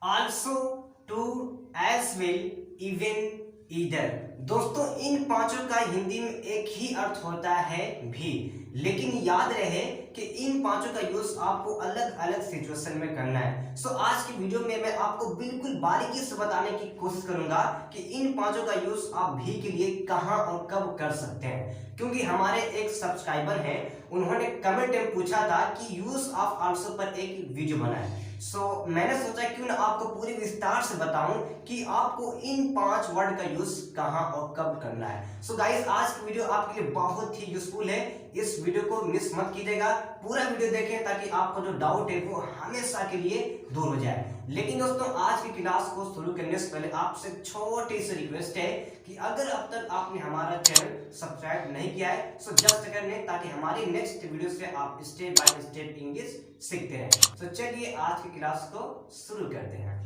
Also, too, as well, even, either. दोस्तों इन पांचों का हिंदी में एक ही अर्थ होता है भी, लेकिन याद रहे कि इन पांचों का यूज आपको अलग अलग सिचुएशन में करना है। सो आज की वीडियो में मैं आपको बिल्कुल बारीकी से बताने की कोशिश करूंगा कि इन पांचों का यूज आप भी के लिए कहां और कब कर सकते हैं, क्योंकि हमारे एक सब्सक्राइबर हैं, उन्होंने कमेंट में पूछा था कि यूज ऑफ आल्सो पर एक वीडियो बनाए। मैंने सोचा क्यों ना आपको पूरी विस्तार से बताऊं कि आपको इन पांच वर्ड का यूज कहां और कब करना है। गाइस आज की वीडियो आपके लिए बहुत ही यूजफुल है, इस वीडियो को मिस मत कीजिएगा, पूरा वीडियो देखें ताकि आपका जो डाउट है वो हमेशा के लिए दूर हो जाए। लेकिन दोस्तों आज की क्लास को शुरू करने से पहले आपसे छोटी सी रिक्वेस्ट है कि अगर अब तक आपने हमारा चैनल सब्सक्राइब नहीं किया है तो जस्ट कर लें, ताकि हमारी नेक्स्ट वीडियो से आप स्टेप बाय स्टेप इंग्लिश सीखते रहें। चलिए आज की क्लास को शुरू करते हैं।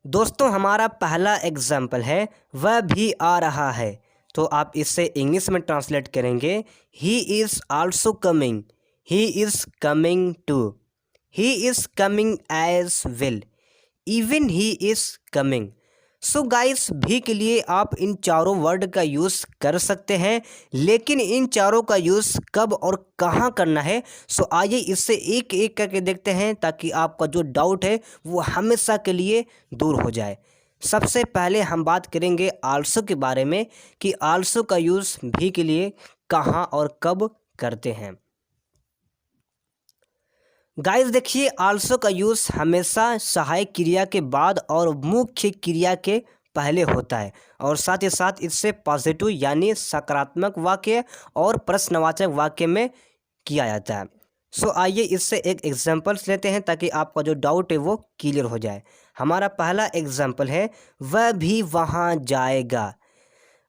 दोस्तों हमारा पहला एग्जाम्पल है वह भी आ रहा है, तो आप इससे इंग्लिश में ट्रांसलेट करेंगे he is also coming, he is coming too, he is coming as well, even he is coming. So guys भी के लिए आप इन चारों वर्ड का यूज़ कर सकते हैं, लेकिन इन चारों का यूज़ कब और कहाँ करना है आइए इससे एक एक करके देखते हैं, ताकि आपका जो डाउट है वो हमेशा के लिए दूर हो जाए। सबसे पहले हम बात करेंगे आल्सो के बारे में कि आल्सो का यूज़ भी के लिए कहाँ और कब करते हैं। गाइस देखिए आल्सो का यूज़ हमेशा सहायक क्रिया के बाद और मुख्य क्रिया के पहले होता है, और साथ ही साथ इससे पॉजिटिव यानी सकारात्मक वाक्य और प्रश्नवाचक वाक्य में किया जाता है। आइए इससे एक एग्जांपल्स लेते हैं ताकि आपका जो डाउट है वो क्लियर हो जाए। हमारा पहला एग्जांपल है वह भी वहाँ जाएगा।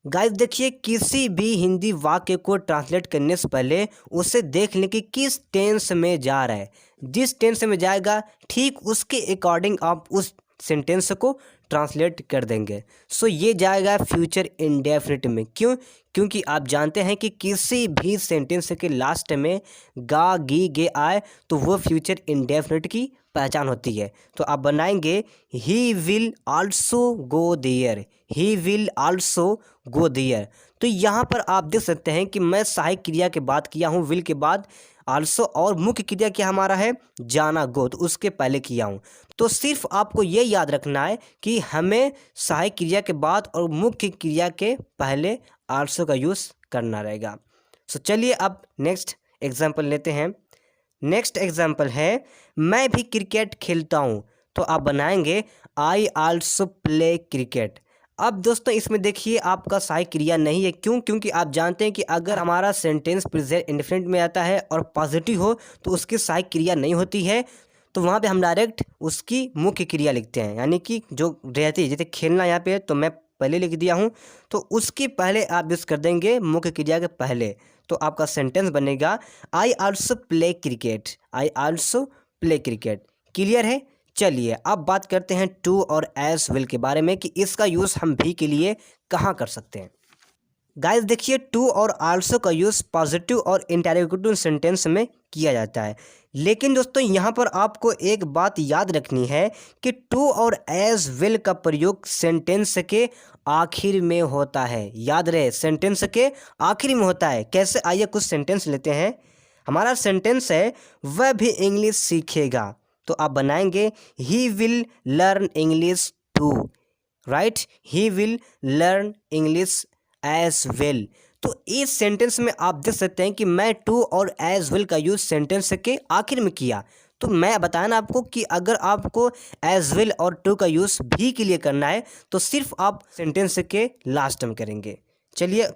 गाइस देखिए किसी भी हिंदी वाक्य को ट्रांसलेट करने से पहले उसे देख लें कि किस टेंस में जा रहा है। जिस टेंस में जाएगा ठीक उसके अकॉर्डिंग आप उस सेंटेंस को ट्रांसलेट कर देंगे। ये जाएगा फ्यूचर इंडेफिनिट में। क्यों? क्योंकि आप जानते हैं कि किसी भी सेंटेंस के लास्ट में गा गी गे आए तो वो फ्यूचर इंडेफिनिट की पहचान होती है। तो आप बनाएंगे he will also go there, he will also go there. तो यहाँ पर आप देख सकते हैं कि मैं सहायक क्रिया के बात किया हूँ विल के बाद आल्सो, और मुख्य क्रिया क्या हमारा है जाना गो, तो उसके पहले किया हूँ। तो सिर्फ आपको ये याद रखना है कि हमें सहायक क्रिया के बाद और मुख्य क्रिया के पहले आल्सो का यूज़ करना रहेगा। चलिए अब नेक्स्ट एग्जाम्पल लेते हैं। नेक्स्ट एग्जाम्पल है मैं भी क्रिकेट खेलता हूँ, तो आप बनाएंगे आई आल्सो प्ले क्रिकेट। अब दोस्तों इसमें देखिए आपका सहायक क्रिया नहीं है। क्यों? क्योंकि आप जानते हैं कि अगर हमारा सेंटेंस प्रेजेंट इंडेफिनिट में आता है और पॉजिटिव हो तो उसकी सहायक क्रिया नहीं होती है, तो वहाँ पे हम डायरेक्ट उसकी मुख्य क्रिया लिखते हैं, यानी कि जो रहती है जैसे खेलना यहाँ पे है तो मैं पहले लिख दिया हूँ, तो उसके पहले आप यूज़ कर देंगे मुख्य क्रिया के पहले, तो आपका सेंटेंस बनेगा I also play cricket, I also play cricket. Clear है? चलिए अब बात करते हैं टू और एज विल के बारे में कि इसका यूज़ हम भी के लिए कहाँ कर सकते हैं। गाइस देखिए टू और आल्सो का यूज़ पॉजिटिव और इंटरोगेटिव सेंटेंस में किया जाता है, लेकिन दोस्तों यहाँ पर आपको एक बात याद रखनी है कि टू और एज विल का प्रयोग सेंटेंस के आखिर में होता है। याद रहे सेंटेंस के आखिर में होता है। कैसे? आइए कुछ सेंटेंस लेते हैं। हमारा सेंटेंस है वह भी इंग्लिश सीखेगा, तो आप बनाएंगे he will learn English too, right, he will learn English as well. तो इस सेंटेंस में आप देख सकते हैं कि मैं टू और एज वेल का यूज़ सेंटेंस के आखिर में किया। तो मैं बताया ना आपको कि अगर आपको एज वेल और टू का यूज़ भी के लिए करना है तो सिर्फ आप सेंटेंस के लास्ट में करेंगे। चलिए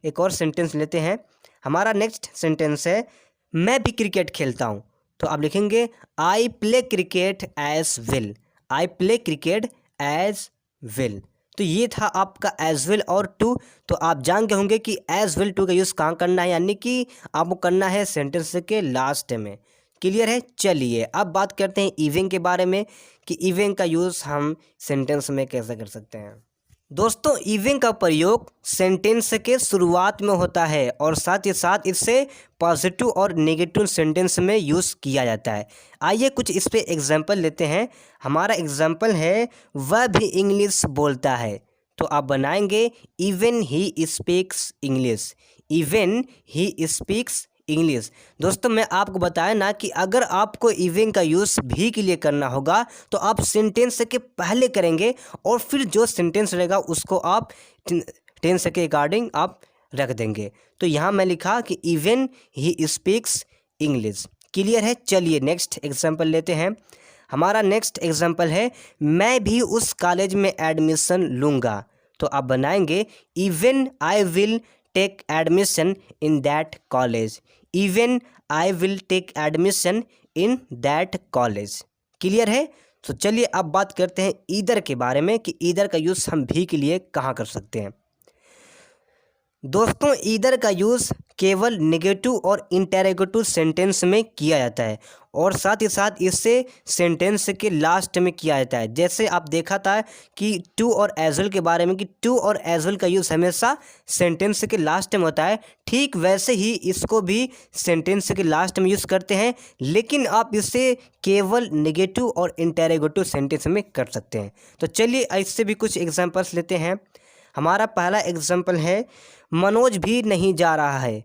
एक और सेंटेंस लेते हैं। हमारा नेक्स्ट सेंटेंस है मैं भी क्रिकेट खेलता हूँ, तो आप लिखेंगे I play cricket as well, I play cricket as well. तो ये था आपका एज वेल और टू। तो आप जान गए होंगे कि एज वेल टू का यूज़ कहाँ करना है, यानी कि आपको करना है सेंटेंस के लास्ट में। क्लियर है? चलिए अब बात करते हैं इवन के बारे में कि इवन का यूज़ हम सेंटेंस में कैसे कर सकते हैं। दोस्तों इवन का प्रयोग सेंटेंस के शुरुआत में होता है और साथ ही साथ इससे पॉजिटिव और नेगेटिव सेंटेंस में यूज़ किया जाता है। आइए कुछ इस पे एग्जांपल लेते हैं। हमारा एग्जांपल है वह भी इंग्लिश बोलता है, तो आप बनाएंगे even he speaks English. Even he speaks English. दोस्तों मैं आपको बताया ना कि अगर आपको इवन का यूज़ भी के लिए करना होगा तो आप सेंटेंस के पहले करेंगे और फिर जो सेंटेंस रहेगा उसको आप टेंस के अकॉर्डिंग आप रख देंगे। तो यहाँ मैं लिखा कि even he speaks English. Clear है? चलिए नेक्स्ट एग्जाम्पल लेते हैं। हमारा नेक्स्ट एग्जाम्पल है मैं भी उस कॉलेज में एडमिशन लूँगा, तो आप बनाएंगे even I will take admission in that college. Even I will take admission in that college. Clear है? तो चलिए अब बात करते हैं ईदर के बारे में कि ईदर का यूज़ हम भी के लिए कहाँ कर सकते हैं। दोस्तों ईदर का यूज़ केवल नेगेटिव और इंटेरोगेटिव सेंटेंस में किया जाता है और साथ ही साथ इससे सेंटेंस के लास्ट में किया जाता है। जैसे आप देखा था कि टू और एज वेल के बारे में कि टू और एज वेल का यूज़ हमेशा सेंटेंस के लास्ट में होता है, ठीक वैसे ही इसको भी सेंटेंस के लास्ट में यूज़ करते हैं, लेकिन आप इसे केवल नेगेटिव और इंटेरोगेटिव सेंटेंस में कर सकते हैं। तो चलिए इससे भी कुछ एग्जाम्पल्स लेते हैं। हमारा पहला एग्जाम्पल है मनोज भी नहीं जा रहा है,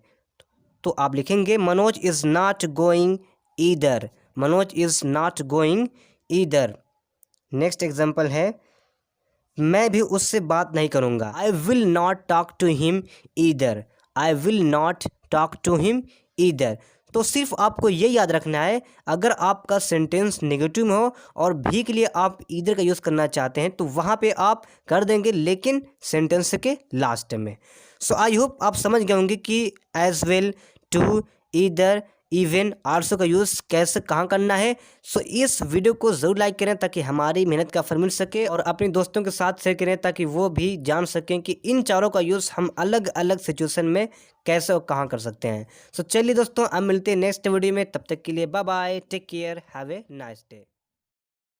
तो आप लिखेंगे Manoj is not going either. Manoj is not going either. Next example है मैं भी उससे बात नहीं करूँगा। I will not talk to him either. I will not talk to him either. तो सिर्फ आपको ये याद रखना है, अगर आपका सेंटेंस नेगेटिव में हो और भी के लिए आप ईदर का यूज़ करना चाहते हैं तो वहाँ पे आप कर देंगे, लेकिन सेंटेंस के लास्ट में। सो आई होप आप समझ गए होंगे कि as well, too, either, even, also का यूज़ कैसे कहाँ करना है। सो इस वीडियो को ज़रूर लाइक करें ताकि हमारी मेहनत का फल मिल सके और अपने दोस्तों के साथ शेयर करें ताकि वो भी जान सकें कि इन चारों का यूज़ हम अलग अलग सिचुएशन में कैसे और कहाँ कर सकते हैं। सो चलिए दोस्तों अब मिलते हैं नेक्स्ट वीडियो में, तब तक के लिए bye bye, take care, have a nice day.